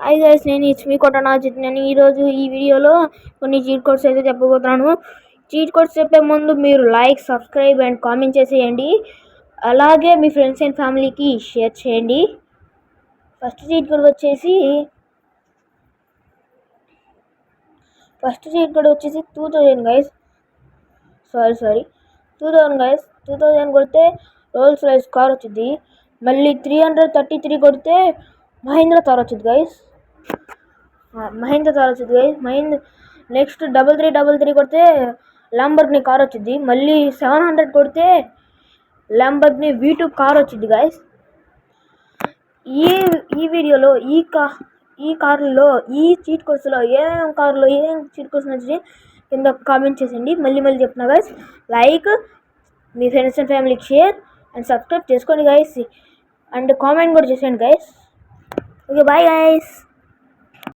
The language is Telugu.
హాయ్ గైస్, నేను మీ కొట్టనాజిత్. నేను ఈరోజు ఈ వీడియోలో కొన్ని చీట్ కోడ్స్ అయితే చెప్పబోతున్నాను. చీట్ కోడ్స్ చెప్పే ముందు మీరు లైక్, సబ్స్క్రైబ్ అండ్ కామెంట్ చేసేయండి. అలాగే మీ ఫ్రెండ్స్ అండ్ ఫ్యామిలీకి షేర్ చేయండి. ఫస్ట్ చీట్ కోడ్ వచ్చేసి 2000 గైస్. Sorry 2000 guys. 2000 కొడితే రోల్స్ రాయ్స్ కార్ వచ్చింది. మళ్ళీ 333 కొడితే మహేంద్ర థార్ వచ్చింది గైస్. నెక్స్ట్ 3333 కొడితే ల్యాంబర్గిని కార్ వచ్చింది. మళ్ళీ 700 కొడితే ల్యాంబర్గిని V2 కార్ వచ్చింది గైస్. ఈ వీడియోలో ఈ కార్లలో ఈ చీట్ కోడ్స్లో ఏం చీట్ కోడ్స్ నచ్చి కింద కామెంట్ చేసేయండి. మళ్ళీ చెప్తున్నా guys, like, me friends and ఫ్యామిలీకి షేర్ అండ్ సబ్స్క్రైబ్ చేసుకోండి గైస్. అండ్ కామెంట్ కూడా చేసేయండి గైస్. Okay, bye guys.